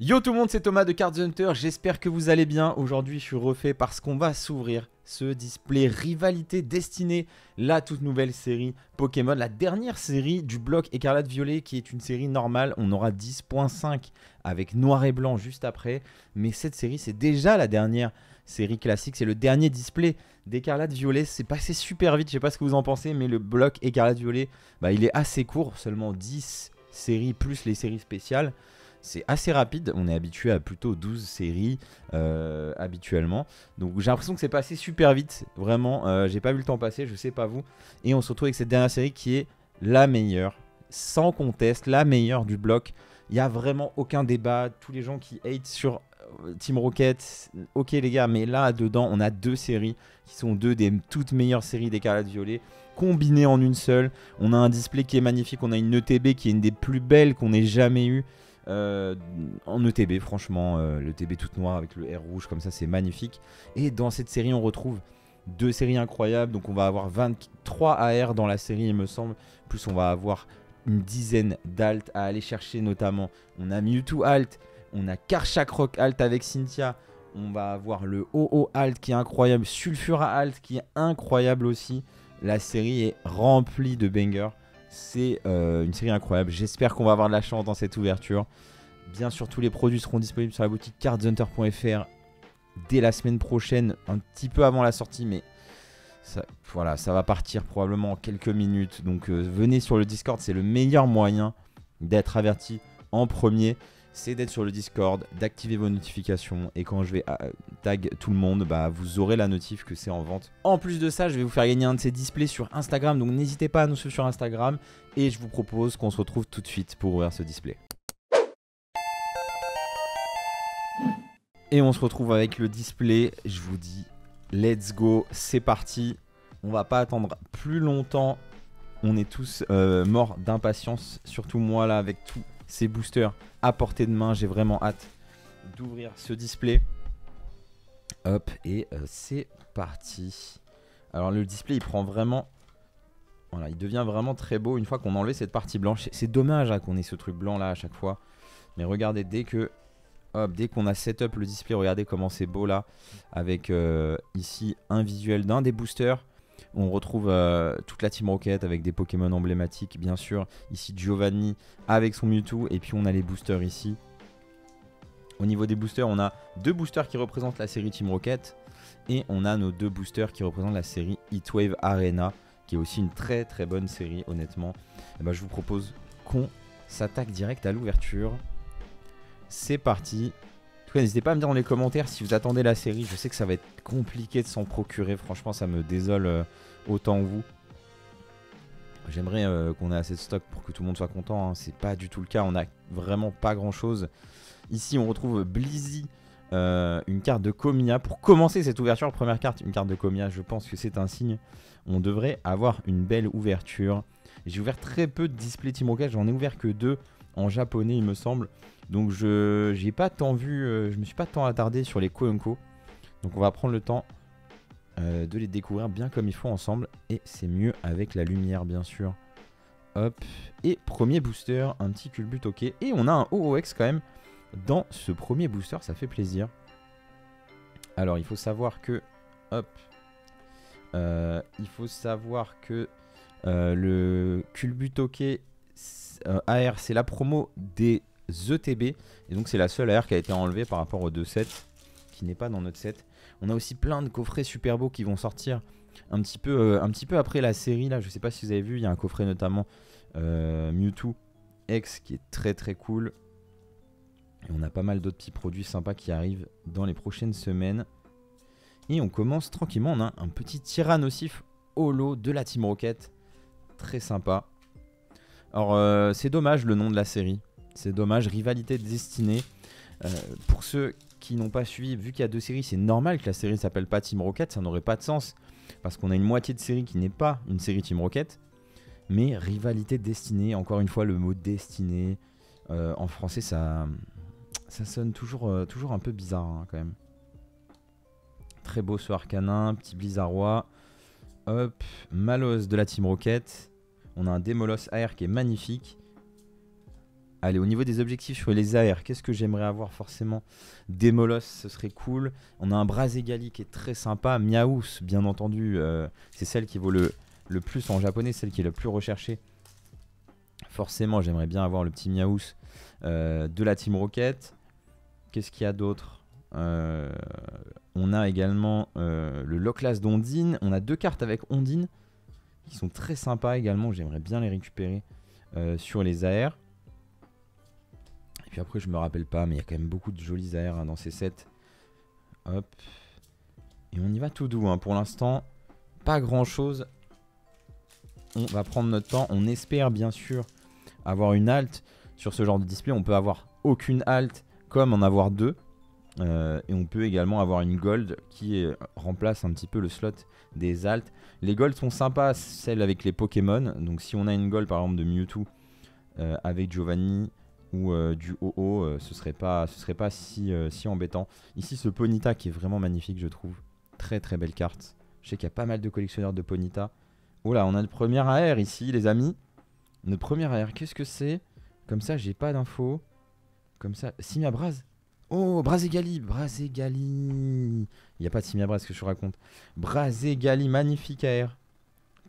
Yo tout le monde, c'est Thomas de Card Hunter, j'espère que vous allez bien. Aujourd'hui je suis refait parce qu'on va s'ouvrir ce display Rivalité Destinée, la toute nouvelle série Pokémon, la dernière série du bloc Écarlate Violet qui est une série normale. On aura 10.5 avec noir et blanc juste après, mais cette série c'est déjà la dernière série classique, c'est le dernier display d'Écarlate Violet. C'est passé super vite, je sais pas ce que vous en pensez, mais le bloc Écarlate Violet, il est assez court, seulement 10 séries plus les séries spéciales. C'est assez rapide, on est habitué à plutôt 12 séries habituellement. Donc j'ai l'impression que c'est passé super vite, vraiment, j'ai pas vu le temps passer, je sais pas vous. Et on se retrouve avec cette dernière série qui est la meilleure, sans conteste, la meilleure du bloc. Il n'y a vraiment aucun débat, tous les gens qui hate sur Team Rocket, ok les gars, mais là dedans on a deux séries qui sont deux des toutes meilleures séries d'Écarlate Violet combinées en une seule. On a un display qui est magnifique, on a une ETB qui est une des plus belles qu'on ait jamais eues. En ETB franchement, l'ETB toute noire avec le R rouge comme ça c'est magnifique. Et dans cette série on retrouve deux séries incroyables, donc on va avoir 23 AR dans la série il me semble, plus on va avoir une dizaine d'alt à aller chercher, notamment on a Mewtwo alt, on a Karchak Rock alt avec Cynthia, on va avoir le OO alt qui est incroyable, Sulfura alt qui est incroyable aussi. La série est remplie de bangers. C'est une série incroyable. J'espère qu'on va avoir de la chance dans cette ouverture. Bien sûr, tous les produits seront disponibles sur la boutique cardshunter.fr dès la semaine prochaine, un petit peu avant la sortie, mais ça, voilà, ça va partir probablement en quelques minutes. Donc venez sur le Discord, c'est le meilleur moyen d'être averti en premier. C'est d'être sur le Discord, d'activer vos notifications, et quand je vais tag tout le monde, vous aurez la notif que c'est en vente. En plus de ça, je vais vous faire gagner un de ces displays sur Instagram, donc n'hésitez pas à nous suivre sur Instagram, et je vous propose qu'on se retrouve tout de suite pour ouvrir ce display. Et on se retrouve avec le display, je vous dis let's go, c'est parti. On va pas attendre plus longtemps, on est tous morts d'impatience, surtout moi là avec tout ces boosters à portée de main. J'ai vraiment hâte d'ouvrir ce display. Hop, et c'est parti. Alors le display il prend vraiment, voilà, il devient vraiment très beau une fois qu'on a enlevé cette partie blanche. C'est dommage qu'on ait ce truc blanc là à chaque fois, mais regardez, dès qu'on a setup le display, regardez comment c'est beau là, avec ici un visuel d'un des boosters. On retrouve toute la Team Rocket avec des Pokémon emblématiques, bien sûr. Ici Giovanni avec son Mewtwo, et puis on a les boosters ici. Au niveau des boosters, on a deux boosters qui représentent la série Team Rocket, et on a nos deux boosters qui représentent la série Heatwave Arena, qui est aussi une très très bonne série honnêtement. Et je vous propose qu'on s'attaque direct à l'ouverture. C'est parti. En tout cas, n'hésitez pas à me dire dans les commentaires si vous attendez la série. Je sais que ça va être compliqué de s'en procurer. Franchement, ça me désole autant que vous. J'aimerais qu'on ait assez de stock pour que tout le monde soit content. C'est pas du tout le cas. On a vraiment pas grand chose. Ici, on retrouve Blizzy, une carte de Comia. Pour commencer cette ouverture, première carte, une carte de Comia. Je pense que c'est un signe. On devrait avoir une belle ouverture. J'ai ouvert très peu de displays Team Rocket. J'en ai ouvert que 2 en japonais, il me semble. Donc j'ai pas tant vu, je me suis pas tant attardé sur les Koenko. Donc on va prendre le temps de les découvrir bien comme il faut ensemble. Et c'est mieux avec la lumière bien sûr. Hop. Et premier booster, un petit culbut ok. Et on a un OOX quand même dans ce premier booster, ça fait plaisir. Alors il faut savoir que... Hop. Il faut savoir que le culbut ok AR c'est la promo des ETB, et donc c'est la seule AR qui a été enlevée par rapport aux deux sets, qui n'est pas dans notre set. On a aussi plein de coffrets super beaux qui vont sortir un petit peu après la série là. Je sais pas si vous avez vu, il y a un coffret notamment Mewtwo X qui est très très cool, et on a pas mal d'autres petits produits sympas qui arrivent dans les prochaines semaines. Et on commence tranquillement, on a un petit Tyrannosif holo de la Team Rocket, très sympa. Alors c'est dommage le nom de la série, c'est dommage, Rivalité Destinée. Pour ceux qui n'ont pas suivi, vu qu'il y a deux séries, c'est normal que la série ne s'appelle pas Team Rocket, ça n'aurait pas de sens. Parce qu'on a une moitié de série qui n'est pas une série Team Rocket. Mais Rivalité Destinée, encore une fois le mot Destinée, en français ça sonne toujours un peu bizarre quand même. Très beau ce Arcanin, petit Blizzardois. Hop, Malos de la Team Rocket. On a un Démolos AR qui est magnifique. Allez, au niveau des objectifs sur les AR, qu'est-ce que j'aimerais avoir forcément? Démolos, ce serait cool. On a un Brazegali qui est très sympa. Miaous, bien entendu, c'est celle qui vaut le plus en japonais, celle qui est le plus recherchée. Forcément, j'aimerais bien avoir le petit Miaous de la Team Rocket. Qu'est-ce qu'il y a d'autre? On a également le Loclas d'Ondine. On a 2 cartes avec Ondine qui sont très sympas également. J'aimerais bien les récupérer sur les AR. Et puis après, je me rappelle pas, mais il y a quand même beaucoup de jolis AR dans ces sets. Hop. Et on y va tout doux. Pour l'instant, pas grand chose. On va prendre notre temps. On espère bien sûr avoir une halte sur ce genre de display. On peut avoir aucune halte comme en avoir 2. Et on peut également avoir une gold qui remplace un petit peu le slot des altes. Les golds sont sympas, celles avec les Pokémon. Donc si on a une gold par exemple de Mewtwo avec Giovanni ou du OO, ce serait pas si embêtant. Ici ce Ponyta qui est vraiment magnifique, je trouve. Très très belle carte. Je sais qu'il y a pas mal de collectionneurs de Ponyta. Oh là, on a le premier AR ici les amis. Notre premier AR, qu'est-ce que c'est? Comme ça j'ai pas d'infos. Comme ça, Simiabraz. Oh, Brazegali. Il n'y a pas de Simiabraz que je raconte. Brazegali, magnifique AR.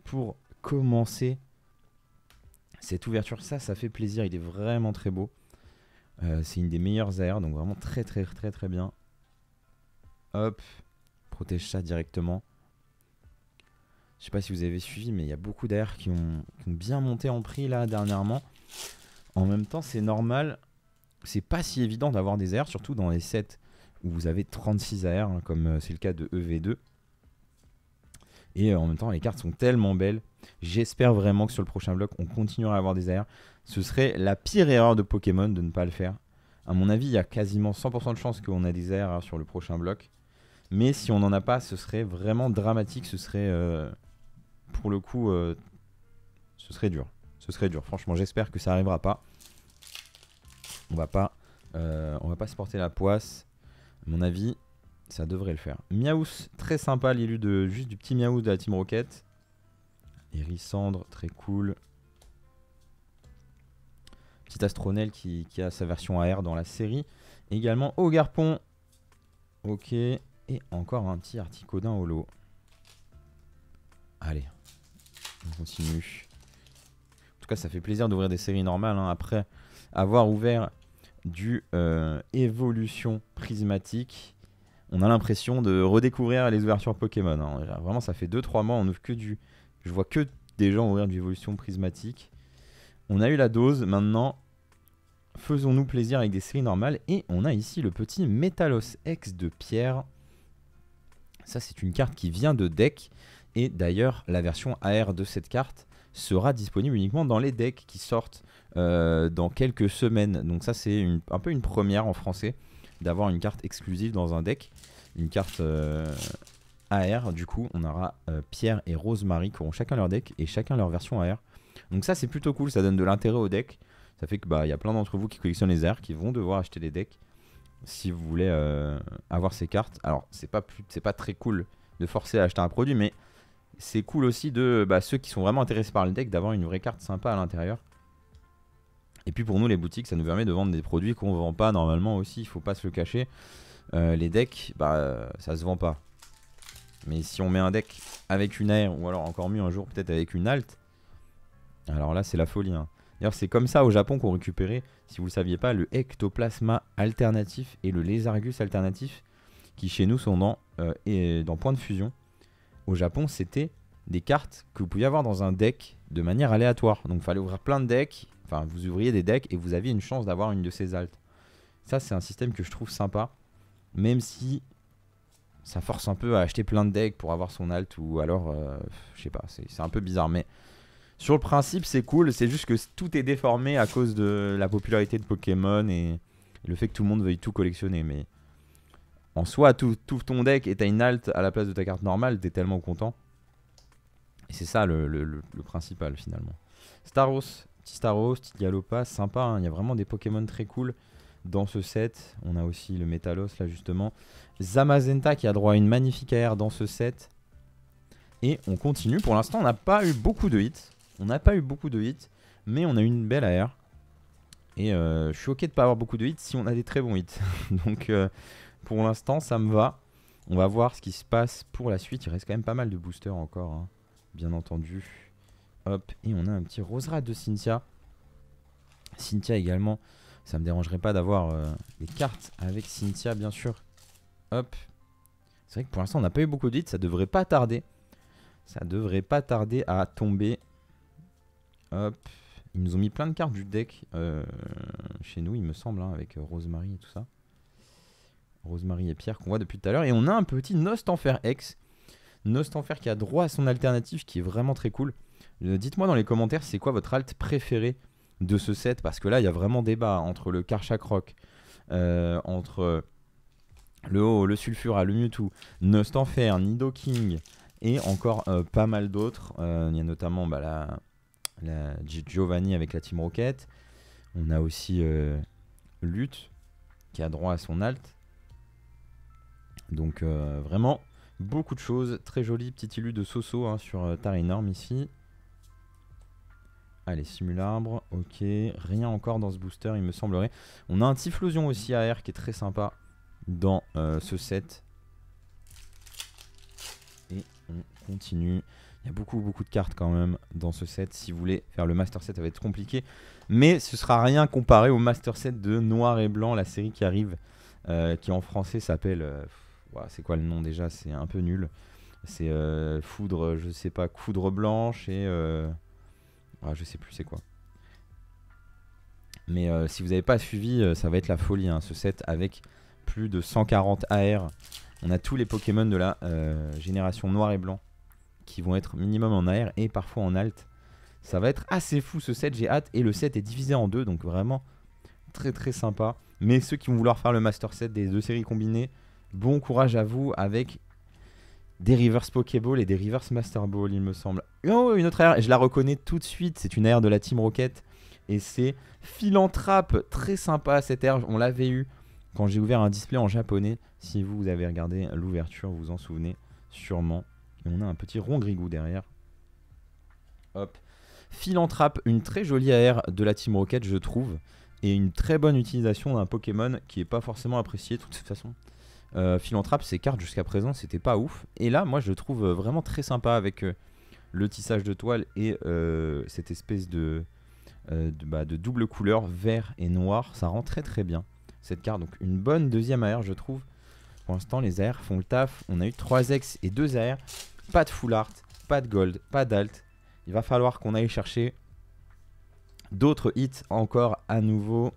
Pour commencer cette ouverture, ça fait plaisir. Il est vraiment très beau. C'est une des meilleures AR, donc vraiment très bien. Hop, protège ça directement. Je sais pas si vous avez suivi, mais il y a beaucoup d'AR qui ont bien monté en prix là dernièrement. En même temps, c'est normal. C'est pas si évident d'avoir des AR, surtout dans les sets où vous avez 36 AR, comme c'est le cas de EV2. Et en même temps, les cartes sont tellement belles. J'espère vraiment que sur le prochain bloc, on continuera à avoir des AR. Ce serait la pire erreur de Pokémon de ne pas le faire. À mon avis, il y a quasiment 100% de chance qu'on a des AR sur le prochain bloc. Mais si on n'en a pas, ce serait vraiment dramatique. Ce serait, pour le coup, ce serait dur. Ce serait dur. Franchement, j'espère que ça n'arrivera pas. On va pas se porter la poisse. À mon avis, ça devrait le faire. Miaous, très sympa, l'élu de juste du petit Miaous de la Team Rocket. Hérissandre, très cool. Petit Astronel qui a sa version AR dans la série. Également Ogarpon. Ok. Et encore un petit Articodin holo. Allez, on continue. En tout cas, ça fait plaisir d'ouvrir des séries normales après avoir ouvert du évolution prismatique. On a l'impression de redécouvrir les ouvertures Pokémon. Vraiment, ça fait 2-3 mois, on ouvre que du... Je vois que des gens ouvrir du évolution prismatique. On a eu la dose, maintenant, faisons-nous plaisir avec des séries normales. Et on a ici le petit Metalos X de Pierre. Ça, c'est une carte qui vient de deck. Et d'ailleurs, la version AR de cette carte sera disponible uniquement dans les decks qui sortent dans quelques semaines. Donc ça, c'est un peu une première en français d'avoir une carte exclusive dans un deck. Une carte AR. Du coup, on aura Pierre et Rosemary qui auront chacun leur deck et chacun leur version AR. Donc ça, c'est plutôt cool. Ça donne de l'intérêt au deck. Ça fait que y a plein d'entre vous qui collectionnent les AR qui vont devoir acheter des decks si vous voulez avoir ces cartes. Alors, c'est pas très cool de forcer à acheter un produit, mais c'est cool aussi de ceux qui sont vraiment intéressés par le deck d'avoir une vraie carte sympa à l'intérieur. Et puis pour nous les boutiques, ça nous permet de vendre des produits qu'on vend pas normalement aussi, il faut pas se le cacher. Les decks, ça se vend pas. Mais si on met un deck avec une AR, ou alors encore mieux un jour peut-être avec une alt, alors là c'est la folie. D'ailleurs c'est comme ça au Japon qu'on récupérait, si vous le saviez pas, le Ectoplasma alternatif et le Lézargus alternatif, qui chez nous sont dans Point de Fusion. Au Japon, c'était des cartes que vous pouviez avoir dans un deck de manière aléatoire. Donc il fallait ouvrir plein de decks. Enfin, vous ouvriez des decks et vous aviez une chance d'avoir une de ces altes. Ça, c'est un système que je trouve sympa. Même si ça force un peu à acheter plein de decks pour avoir son alt. Ou alors, je sais pas, c'est un peu bizarre. Mais sur le principe, c'est cool. C'est juste que tout est déformé à cause de la popularité de Pokémon et le fait que tout le monde veuille tout collectionner. Mais en soi, tout ton deck et t'as une alt à la place de ta carte normale, t'es tellement content. Et c'est ça le principal finalement. Staros, petit Staros, petit Galopa, sympa. Il y a vraiment des Pokémon très cool dans ce set. On a aussi le Metalos là justement. Zamazenta qui a droit à une magnifique AR dans ce set. Et on continue. Pour l'instant, on n'a pas eu beaucoup de hits. Mais on a eu une belle AR. Et je suis ok de pas avoir beaucoup de hits si on a des très bons hits. Donc pour l'instant ça me va. On va voir ce qui se passe pour la suite. Il reste quand même pas mal de boosters encore, hein, bien entendu. Hop, et on a un petit Roserad de Cynthia. Cynthia également. Ça me dérangerait pas d'avoir des cartes avec Cynthia, bien sûr. Hop. C'est vrai que pour l'instant, on n'a pas eu beaucoup de hits. Ça devrait pas tarder. Ça devrait pas tarder à tomber. Hop. Ils nous ont mis plein de cartes du deck chez nous, il me semble, hein, avec Rosemary et tout ça. Rosemary et Pierre qu'on voit depuis tout à l'heure. Et on a un petit Nostanfer X. Nostanfer qui a droit à son alternative qui est vraiment très cool. Dites-moi dans les commentaires c'est quoi votre alt préféré de ce set. Parce que là il y a vraiment débat entre le Karchak Rock, entre le Ho, le Sulfura, le Mewtwo, Nostanfer, Nidoking et encore pas mal d'autres. Il y a notamment la Giovanni avec la Team Rocket. On a aussi Lutte qui a droit à son alt. Donc vraiment beaucoup de choses. Très joli petit élu de Soso, hein, sur Tarinorm ici. Allez, Simularbre, ok. Rien encore dans ce booster, il me semblerait. On a un Typhlosion aussi AR qui est très sympa dans ce set. Et on continue. Il y a beaucoup de cartes quand même dans ce set. Si vous voulez faire le Master Set, ça va être compliqué. Mais ce sera rien comparé au Master Set de Noir et Blanc, la série qui arrive, qui en français s'appelle... c'est quoi le nom déjà? C'est un peu nul. C'est Foudre, je sais pas, Foudre Blanche et... je sais plus c'est quoi. Mais si vous n'avez pas suivi, ça va être la folie, hein, ce set avec plus de 140 AR. On a tous les Pokémon de la génération Noir et Blanc qui vont être minimum en AR et parfois en alt. Ça va être assez fou ce set, j'ai hâte. Et le set est divisé en deux, donc vraiment très sympa. Mais ceux qui vont vouloir faire le Master Set des deux séries combinées, bon courage à vous avec des Reverse Pokéball et des Reverse Master Ball, il me semble. Oh, une autre AR, je la reconnais tout de suite, c'est une AR de la Team Rocket. Et c'est Philanthrape, très sympa cette AR, on l'avait eu quand j'ai ouvert un display en japonais. Si vous avez regardé l'ouverture, vous vous en souvenez sûrement. Et on a un petit Rongrigou derrière. Hop. Philanthrape, une très jolie AR de la Team Rocket, je trouve. Et une très bonne utilisation d'un Pokémon qui n'est pas forcément apprécié de toute façon. Philanthrape, ses cartes jusqu'à présent, c'était pas ouf. Et là, moi, je le trouve vraiment très sympa avec le tissage de toile et cette espèce de double couleur, vert et noir. Ça rend très bien cette carte. Donc, une bonne deuxième AR, je trouve. Pour l'instant, les AR font le taf. On a eu 3 X et 2 AR. Pas de full art, pas de gold, pas d'alt. Il va falloir qu'on aille chercher d'autres hits encore à nouveau.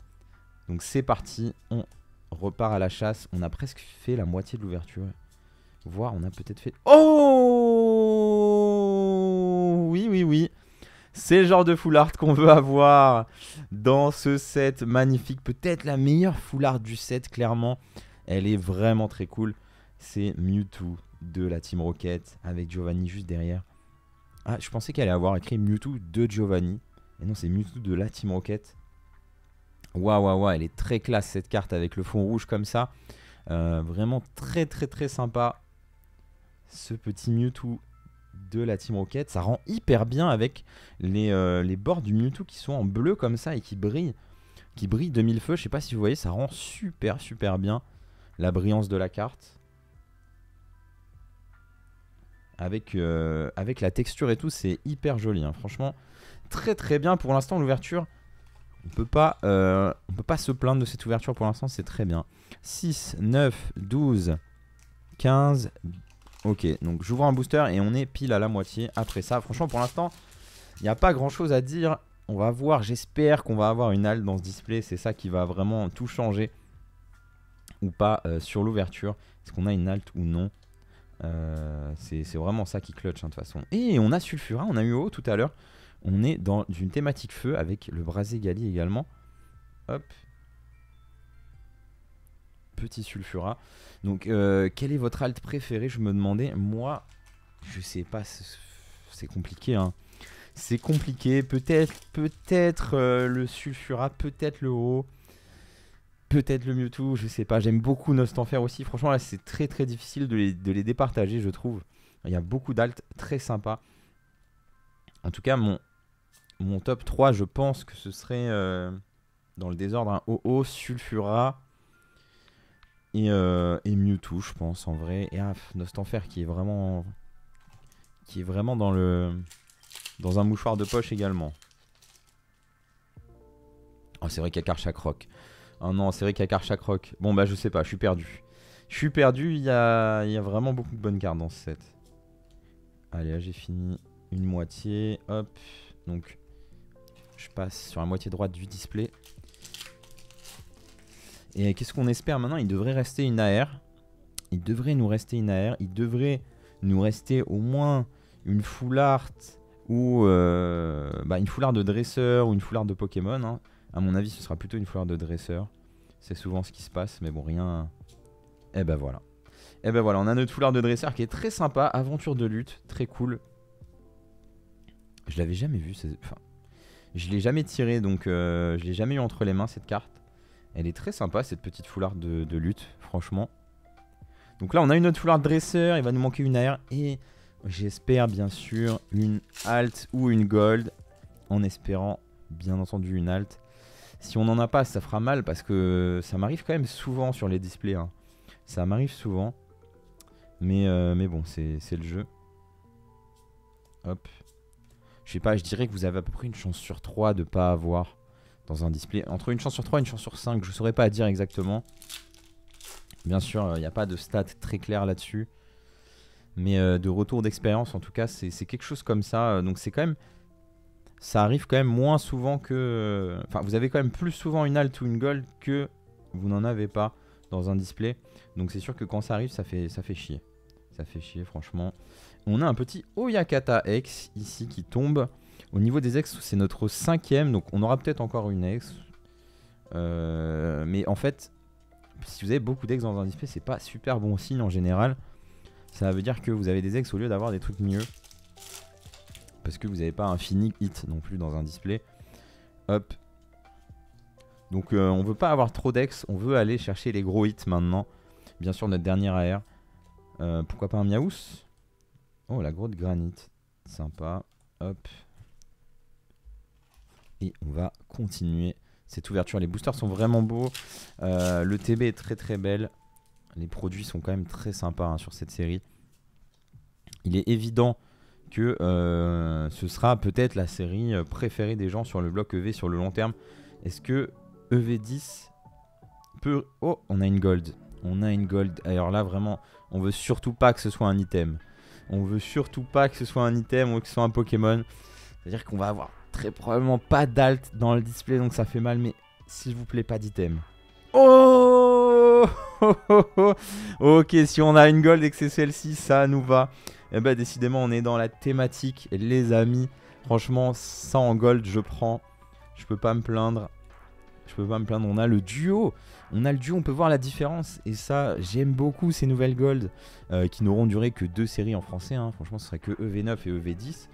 Donc c'est parti, on repart à la chasse. On a presque fait la moitié de l'ouverture. Voire on a peut-être fait... Oh oui. C'est le genre de full art qu'on veut avoir dans ce set magnifique. Peut-être la meilleure full art du set, clairement. Elle est vraiment très cool. C'est Mewtwo de la Team Rocket avec Giovanni juste derrière. Ah, je pensais qu'elle allait avoir écrit Mewtwo de Giovanni. Et non, c'est Mewtwo de la Team Rocket. Waouh, elle est très classe cette carte avec le fond rouge comme ça. Vraiment très sympa. Ce petit Mewtwo de la Team Rocket. Ça rend hyper bien avec les bords du Mewtwo qui sont en bleu comme ça et qui brillent. Qui brillent de mille feux. Je sais pas si vous voyez, ça rend super bien la brillance de la carte. Avec la texture et tout, c'est hyper joli, hein. Franchement, très bien pour l'instant. L'ouverture, on peut pas se plaindre de cette ouverture pour l'instant, c'est très bien. 6, 9, 12, 15. Ok, donc j'ouvre un booster et on est pile à la moitié après ça. Franchement, pour l'instant, il n'y a pas grand chose à dire. On va voir, j'espère qu'on va avoir une halte dans ce display. C'est ça qui va vraiment tout changer ou pas sur l'ouverture. Est-ce qu'on a une halte ou non? C'est vraiment ça qui clutch, hein, de toute façon. Et on a Sulfura, on a eu Ho tout à l'heure. On est dans une thématique feu avec le Brasé Gali également. Hop. Petit Sulfura. Donc quel est votre alt préféré? Je me demandais. Moi, je sais pas. C'est compliqué, hein. C'est compliqué. Peut-être le Sulfura, peut-être le Ho. Peut-être le Mewtwo, je sais pas. J'aime beaucoup Nostanfer aussi. Franchement, là, c'est très difficile de les départager, je trouve. Il y a beaucoup d'alt très sympa. En tout cas, mon top 3, je pense que ce serait dans le désordre, un OO, Sulfura et Mewtwo, je pense, en vrai. Et un Nostanfer qui est vraiment dans un mouchoir de poche également. Oh, c'est vrai qu'il y a Karchakroc. Oh non, c'est vrai qu'il y a Karchakroc. Bon, bah, je sais pas, je suis perdu. Je suis perdu, il y a vraiment beaucoup de bonnes cartes dans ce set. Allez, là, j'ai fini une moitié. Hop. Donc, je passe sur la moitié droite du display. Et qu'est-ce qu'on espère maintenant? Il devrait rester une AR. Il devrait nous rester une AR. Il devrait nous rester au moins une full art ou une full art de dresseur ou une full art de Pokémon. Hein. À mon avis, ce sera plutôt une full art de dresseur. C'est souvent ce qui se passe, mais bon, rien. Et ben voilà. Et ben voilà, on a notre full art de dresseur qui est très sympa. Aventure de lutte, très cool. Je l'avais jamais vu. Enfin, je l'ai jamais tiré, donc je l'ai jamais eu entre les mains cette carte. Elle est très sympa cette petite full art de lutte, franchement. Donc là on a une autre full art dresseur, il va nous manquer une AR et j'espère bien sûr une alt ou une gold. En espérant bien entendu une alt. Si on n'en a pas, ça fera mal parce que ça m'arrive quand même souvent sur les displays. Hein. Ça m'arrive souvent. Mais bon, c'est le jeu. Hop. Je sais pas, je dirais que vous avez à peu près une chance sur 3 de pas avoir dans un display. Entre une chance sur 3 et une chance sur 5, je saurais pas dire exactement. Bien sûr, il n'y a pas de stats très claires là-dessus. Mais de retour d'expérience, en tout cas, c'est quelque chose comme ça. Donc c'est quand même... Ça arrive quand même moins souvent que... Enfin, vous avez quand même plus souvent une alt ou une gold que vous n'en avez pas dans un display. Donc c'est sûr que quand ça arrive, ça fait chier. Ça fait chier, franchement. On a un petit Oyakata X ici qui tombe. Au niveau des ex, c'est notre 5ème. Donc on aura peut-être encore une ex. Mais en fait, si vous avez beaucoup d'ex dans un display, c'est pas super bon signe en général. Ça veut dire que vous avez des ex au lieu d'avoir des trucs mieux. Parce que vous n'avez pas un fini hit non plus dans un display. Hop. Donc on veut pas avoir trop d'ex. On veut aller chercher les gros hits maintenant. Bien sûr notre dernière AR. Pourquoi pas un Miaous? Oh la grotte granit. Sympa. Hop. Et on va continuer cette ouverture. Les boosters sont vraiment beaux. Le TB est très très belle. Les produits sont quand même très sympas hein, sur cette série. Il est évident que ce sera peut-être la série préférée des gens sur le bloc EV sur le long terme. Est-ce que EV10 peut... Oh, on a une gold. On a une gold. Alors là, vraiment, on veut surtout pas que ce soit un item. On veut surtout pas que ce soit un item ou que ce soit un Pokémon. C'est-à-dire qu'on va avoir très probablement pas d'alt dans le display, donc ça fait mal. Mais s'il vous plaît, pas d'item. Oh ok, si on a une gold et que c'est celle-ci, ça nous va. Et bah décidément, on est dans la thématique, les amis. Franchement, ça en gold, je prends. Je peux pas me plaindre. Je peux pas me plaindre. On a le duo. On peut voir la différence. Et ça, j'aime beaucoup ces nouvelles gold qui n'auront duré que 2 séries en français. Hein. Franchement, ce serait que EV9 et EV10.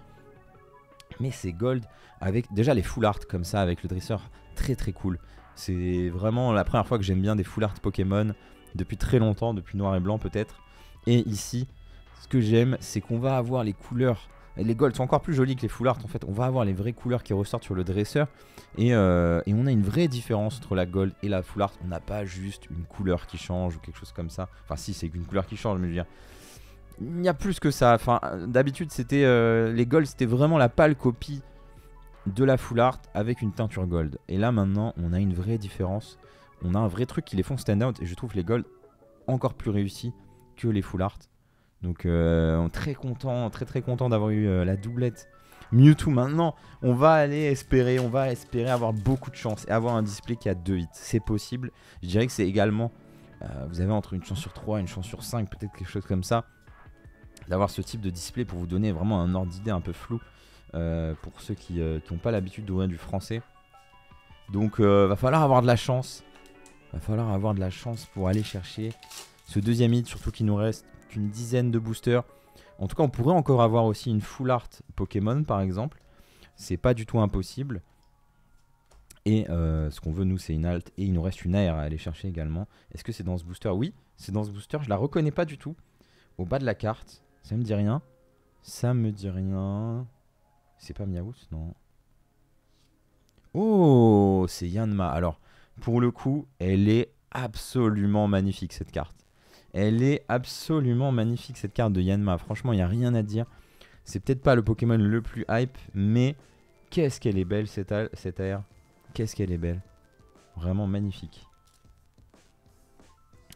Mais ces gold avec déjà les full art comme ça, avec le dresseur, très très cool. C'est vraiment la première fois que j'aime bien des full art Pokémon depuis très longtemps, depuis Noir et Blanc peut-être. Et ici, ce que j'aime, c'est qu'on va avoir les couleurs. Les golds sont encore plus jolis que les full art en fait. On va avoir les vraies couleurs qui ressortent sur le dresseur. Et on a une vraie différence entre la gold et la full art. On n'a pas juste une couleur qui change ou quelque chose comme ça. Enfin si, c'est une couleur qui change, mais je veux dire... Il y a plus que ça. Enfin, d'habitude, c'était les golds, c'était vraiment la pâle copie de la full art avec une teinture gold. Et là, maintenant, on a une vraie différence. On a un vrai truc qui les font stand out. Et je trouve les golds encore plus réussis que les full art. Donc, très content, très content d'avoir eu la doublette Mewtwo. Maintenant, on va espérer avoir beaucoup de chance et avoir un display qui a 2 hits. C'est possible. Je dirais que c'est également, vous avez entre une chance sur 3 et une chance sur 5, peut-être quelque chose comme ça, d'avoir ce type de display pour vous donner vraiment un ordre d'idée un peu flou pour ceux qui n'ont pas l'habitude d'ouvrir du français. Donc va falloir avoir de la chance. Va falloir avoir de la chance pour aller chercher ce deuxième hit, surtout qu'il nous reste qu'une dizaine de boosters. En tout cas, on pourrait encore avoir aussi une full art Pokémon par exemple. C'est pas du tout impossible. Et ce qu'on veut nous, c'est une alt. Et il nous reste une AR à aller chercher également. Est-ce que c'est dans ce booster? Oui, c'est dans ce booster. Je la reconnais pas du tout. Au bas de la carte, ça me dit rien. Ça me dit rien. C'est pas Miaous, non. Oh, c'est Yanma. Alors, pour le coup, elle est absolument magnifique cette carte. Elle est absolument magnifique cette carte de Yanma. Franchement, il n'y a rien à dire. C'est peut-être pas le Pokémon le plus hype, mais qu'est-ce qu'elle est belle cette AR. Qu'est-ce qu'elle est belle. Vraiment magnifique.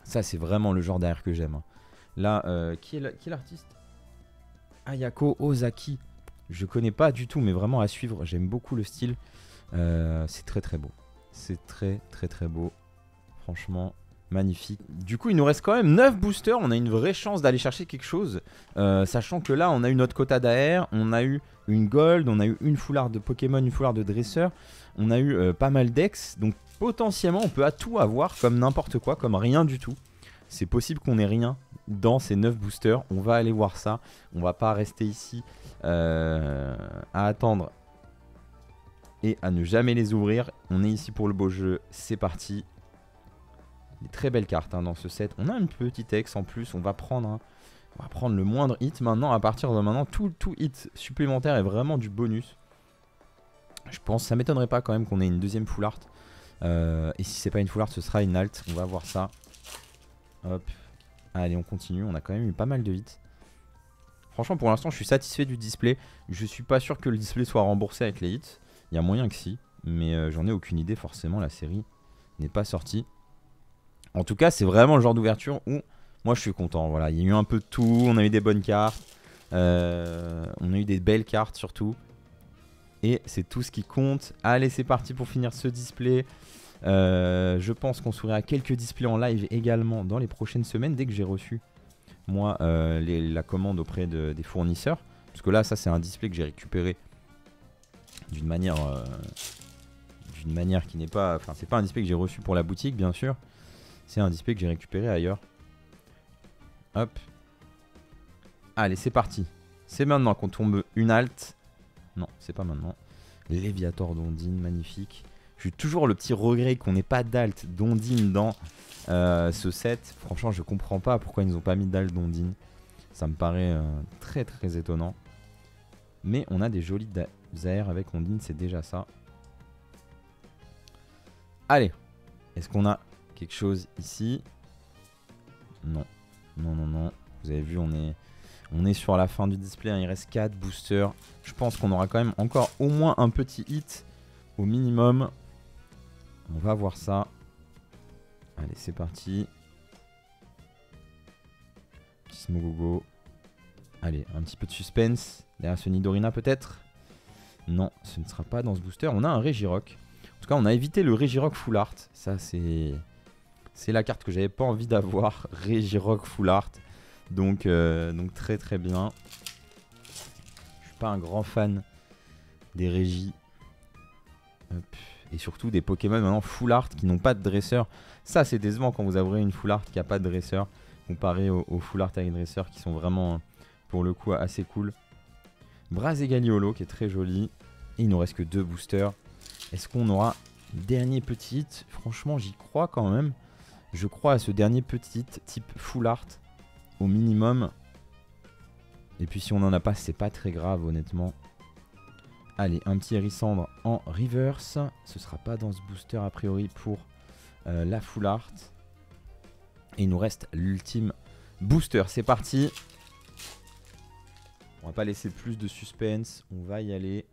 Ça, c'est vraiment le genre d'AR que j'aime. Là, qui est l'artiste? Ayako Ozaki. Je connais pas du tout, mais vraiment à suivre. J'aime beaucoup le style. C'est très très beau. C'est très très très beau. Franchement, magnifique. Du coup, il nous reste quand même 9 boosters. On a une vraie chance d'aller chercher quelque chose. Sachant que là, on a eu notre quota d'AR. On a eu une gold. On a eu une foulard de Pokémon, une foulard de dresseur. On a eu pas mal d'ex. Donc potentiellement, on peut à tout avoir comme n'importe quoi, comme rien du tout. C'est possible qu'on ait rien dans ces 9 boosters. On va aller voir ça. On va pas rester ici à attendre et à ne jamais les ouvrir. On est ici pour le beau jeu. C'est parti. Des très belles cartes dans ce set. On a une petite ex en plus. On va prendre le moindre hit maintenant. À partir de maintenant, tout hit supplémentaire est vraiment du bonus. Je pense, ça m'étonnerait pas quand même qu'on ait une deuxième full art. Et si c'est pas une full art, ce sera une alt. On va voir ça. Hop. Allez, on continue. On a quand même eu pas mal de hits. Franchement, pour l'instant, je suis satisfait du display. Je suis pas sûr que le display soit remboursé avec les hits. Il y a moyen que si. Mais j'en ai aucune idée. Forcément, la série n'est pas sortie. En tout cas, c'est vraiment le genre d'ouverture où moi, je suis content. Voilà, il y a eu un peu de tout. On a eu des bonnes cartes. On a eu des belles cartes surtout. Et c'est tout ce qui compte. Allez, c'est parti pour finir ce display. Je pense qu'on s'ouvrira quelques displays en live également dans les prochaines semaines dès que j'ai reçu moi la commande auprès des fournisseurs. Parce que là, ça c'est un display que j'ai récupéré d'une manière qui n'est pas... Enfin, c'est pas un display que j'ai reçu pour la boutique, bien sûr. C'est un display que j'ai récupéré ailleurs. Hop. Allez, c'est parti. C'est maintenant qu'on tombe une alt. Non, c'est pas maintenant. Léviator d'Ondine, magnifique. J'ai toujours le petit regret qu'on n'ait pas d'alt d'Ondine dans ce set. Franchement, je comprends pas pourquoi ils nous ont pas mis d'alt d'Ondine. Ça me paraît très très étonnant. Mais on a des jolis AR avec Ondine, c'est déjà ça. Allez. Est-ce qu'on a quelque chose ici? Non. Non, non, non. Vous avez vu, on est sur la fin du display. Il reste 4 boosters. Je pense qu'on aura quand même encore au moins un petit hit au minimum. On va voir ça. Allez, c'est parti. Petit Smogogo. Allez, un petit peu de suspense. Derrière ce Nidorina peut-être. Non, ce ne sera pas dans ce booster. On a un Regirock. En tout cas, on a évité le Regirock Full Art. Ça, c'est la carte que j'avais pas envie d'avoir. Regirock Full Art. Donc très très bien. Je suis pas un grand fan des Régis. Hop. Et surtout des Pokémon maintenant full art qui n'ont pas de dresseur. Ça c'est décevant quand vous avez une full art qui n'a pas de dresseur. Comparé aux full art avec dresseur qui sont vraiment pour le coup assez cool. Brazegaliolo qui est très joli. Et il nous reste que 2 boosters. Est-ce qu'on aura dernier petit hit? Franchement j'y crois quand même. Je crois à ce dernier petit hit type full art au minimum. Et puis si on n'en a pas, c'est pas très grave honnêtement. Allez, un petit Hérissandre en reverse. Ce sera pas dans ce booster a priori pour la full art. Et il nous reste l'ultime booster. C'est parti. On va pas laisser plus de suspense. On va y aller.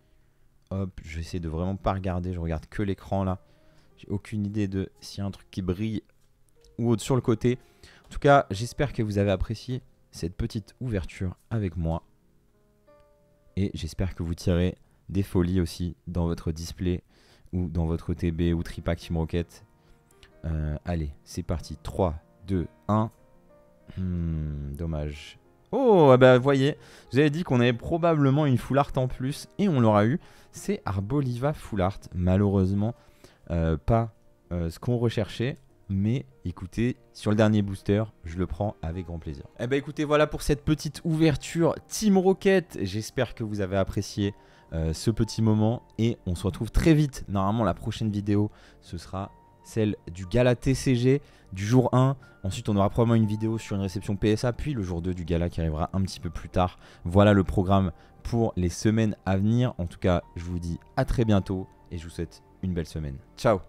Hop, je vais essayer de vraiment pas regarder. Je regarde que l'écran là. J'ai aucune idée de s'il y a un truc qui brille ou autre sur le côté. En tout cas, j'espère que vous avez apprécié cette petite ouverture avec moi. Et j'espère que vous tirez des folies aussi dans votre display ou dans votre TB ou Tripack Team Rocket. Allez, c'est parti. 3, 2, 1. Dommage. Oh, bah voyez, vous avez dit qu'on avait probablement une full art en plus et on l'aura eu. C'est Arboliva full art. Malheureusement, pas ce qu'on recherchait. Mais écoutez, sur le dernier booster, je le prends avec grand plaisir. Eh ben écoutez, voilà pour cette petite ouverture Team Rocket. J'espère que vous avez apprécié ce petit moment. Et on se retrouve très vite. Normalement, la prochaine vidéo, ce sera celle du gala TCG du jour 1. Ensuite, on aura probablement une vidéo sur une réception PSA. Puis le jour 2 du gala qui arrivera un petit peu plus tard. Voilà le programme pour les semaines à venir. En tout cas, je vous dis à très bientôt. Et je vous souhaite une belle semaine. Ciao.